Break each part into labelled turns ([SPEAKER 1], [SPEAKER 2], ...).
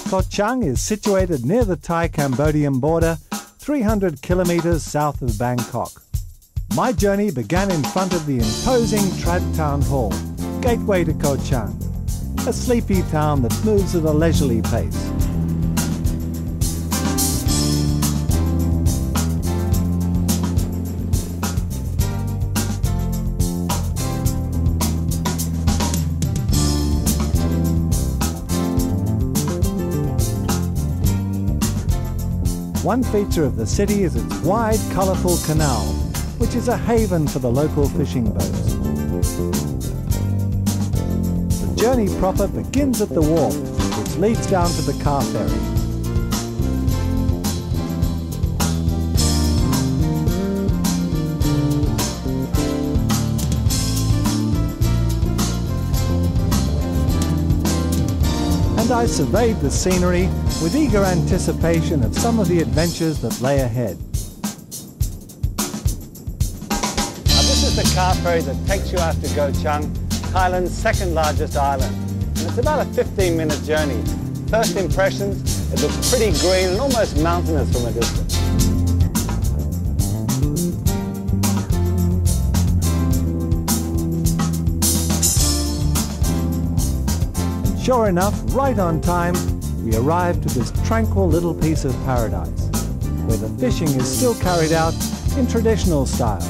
[SPEAKER 1] Koh Chang is situated near the Thai-Cambodian border, 300 kilometres south of Bangkok. My journey began in front of the imposing Trat Town Hall, gateway to Koh Chang, a sleepy town that moves at a leisurely pace. One feature of the city is its wide, colourful canal, which is a haven for the local fishing boats. The journey proper begins at the wharf, which leads down to the car ferry. And I surveyed the scenery with eager anticipation of some of the adventures that lay ahead. Now, this is the car ferry that takes you out to Koh Chang, Thailand's second largest island. And it's about a 15-minute journey. First impressions, it looks pretty green and almost mountainous from a distance. And sure enough, right on time, we arrived to this tranquil little piece of paradise, where the fishing is still carried out in traditional style.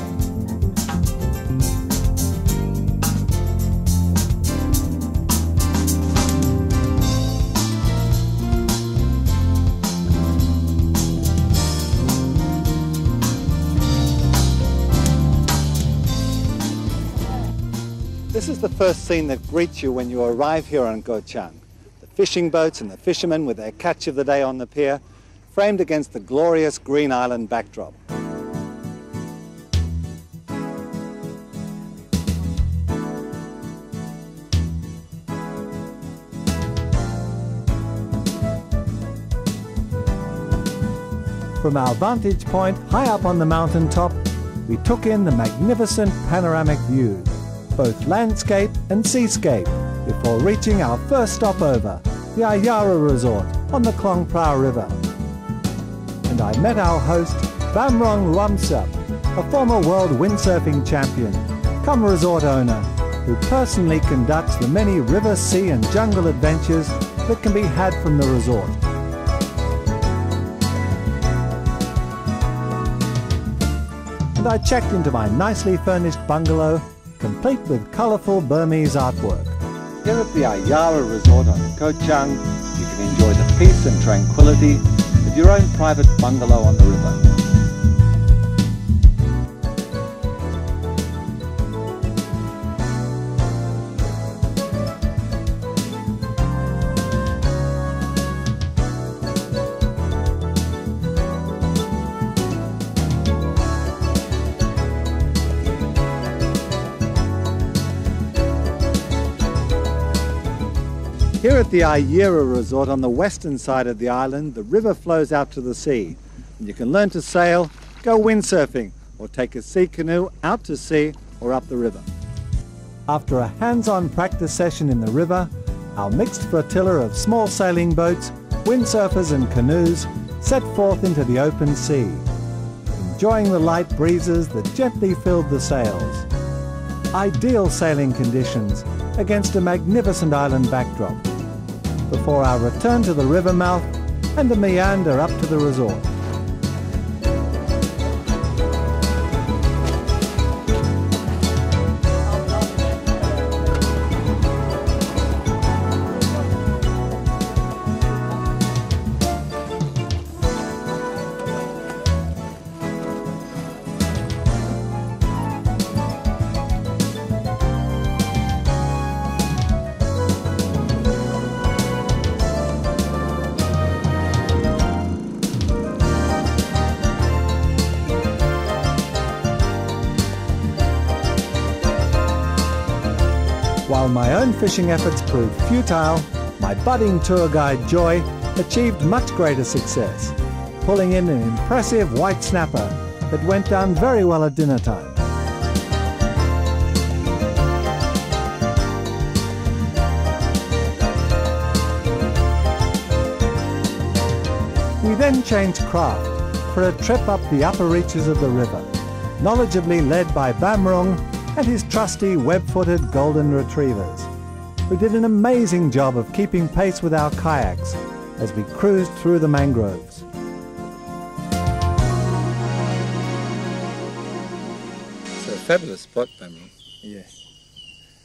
[SPEAKER 1] This is the first scene that greets you when you arrive here on Koh Chang. Fishing boats and the fishermen with their catch of the day on the pier, framed against the glorious green island backdrop. From our vantage point high up on the mountain top, we took in the magnificent panoramic views, both landscape and seascape, before reaching our first stopover, the Ayara Resort on the Klong Prao River. And I met our host, Bamrong Ruamsup, a former world windsurfing champion, cum resort owner, who personally conducts the many river, sea and jungle adventures that can be had from the resort. And I checked into my nicely furnished bungalow, complete with colourful Burmese artwork. Here at the Ayara Resort on Koh Chang, you can enjoy the peace and tranquility of your own private bungalow on the river. Here at the Ayara Resort on the western side of the island, the river flows out to the sea. And you can learn to sail, go windsurfing, or take a sea canoe out to sea or up the river. After a hands-on practice session in the river, our mixed flotilla of small sailing boats, windsurfers and canoes set forth into the open sea, enjoying the light breezes that gently filled the sails. Ideal sailing conditions against a magnificent island backdrop, before our return to the river mouth and a meander up to the resort. While my own fishing efforts proved futile, my budding tour guide Joy achieved much greater success, pulling in an impressive white snapper that went down very well at dinner time. We then changed craft for a trip up the upper reaches of the river, knowledgeably led by Bamrung and his trusty web-footed golden retrievers, who did an amazing job of keeping pace with our kayaks as we cruised through the mangroves.
[SPEAKER 2] It's a fabulous spot, Bamrung.
[SPEAKER 3] Yes.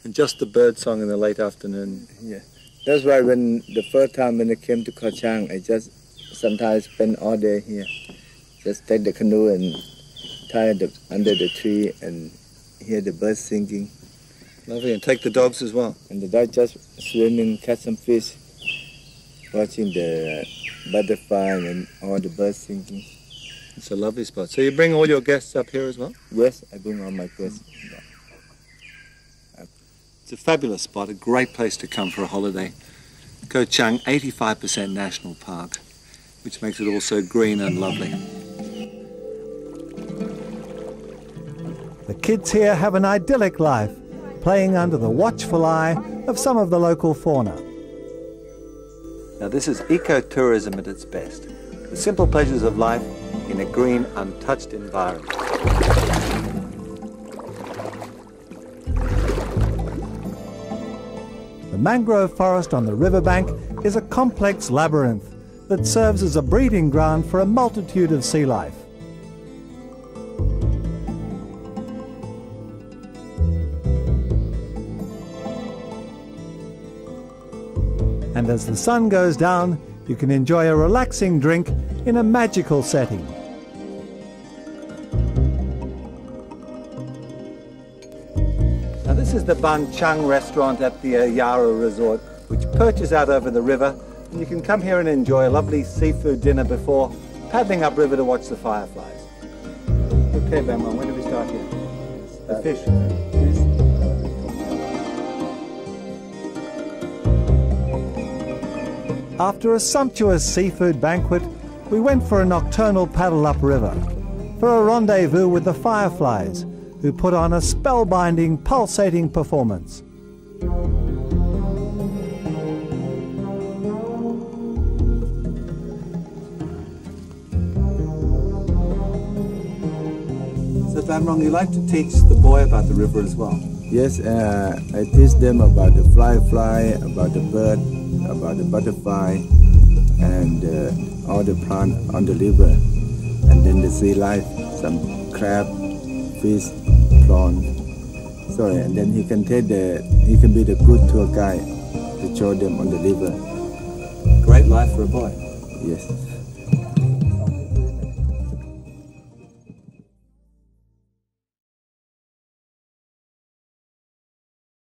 [SPEAKER 2] And just the bird song in the late afternoon.
[SPEAKER 3] Yeah. That's why when the first time when I came to Koh Chang, I just sometimes spend all day here. Just take the canoe and tie it under the tree and hear the birds singing.
[SPEAKER 2] Lovely, and take the dogs as well.
[SPEAKER 3] And the dog just swimming, catch some fish, watching the butterfly and all the birds singing.
[SPEAKER 2] It's a lovely spot. So you bring all your guests up here as well?
[SPEAKER 3] Yes, I bring all my guests.
[SPEAKER 2] It's a fabulous spot, a great place to come for a holiday. Koh Chang, 85% national park, which makes it also green and lovely.
[SPEAKER 1] The kids here have an idyllic life, playing under the watchful eye of some of the local fauna.
[SPEAKER 2] Now this is ecotourism at its best. The simple pleasures of life in a green, untouched environment.
[SPEAKER 1] The mangrove forest on the riverbank is a complex labyrinth that serves as a breeding ground for a multitude of sea life. And as the sun goes down, you can enjoy a relaxing drink in a magical setting.
[SPEAKER 2] Now this is the Ban Chang restaurant at the Yara Resort, which perches out over the river, and you can come here and enjoy a lovely seafood dinner before paddling upriver to watch the fireflies. Okay, Bamrung, when do we start here? The fish.
[SPEAKER 1] After a sumptuous seafood banquet, we went for a nocturnal paddle upriver, for a rendezvous with the fireflies, who put on a spellbinding, pulsating performance.
[SPEAKER 2] So Bamrung, you like to teach the boy about the river as well?
[SPEAKER 3] Yes, I teach them about the fly, about the bird, about the butterfly, and all the plant on the river, and then the sea life, some crab, fish, prawn. Sorry, and then he can be the good tour guide to show them on the river.
[SPEAKER 2] Great life for a boy.
[SPEAKER 3] Yes.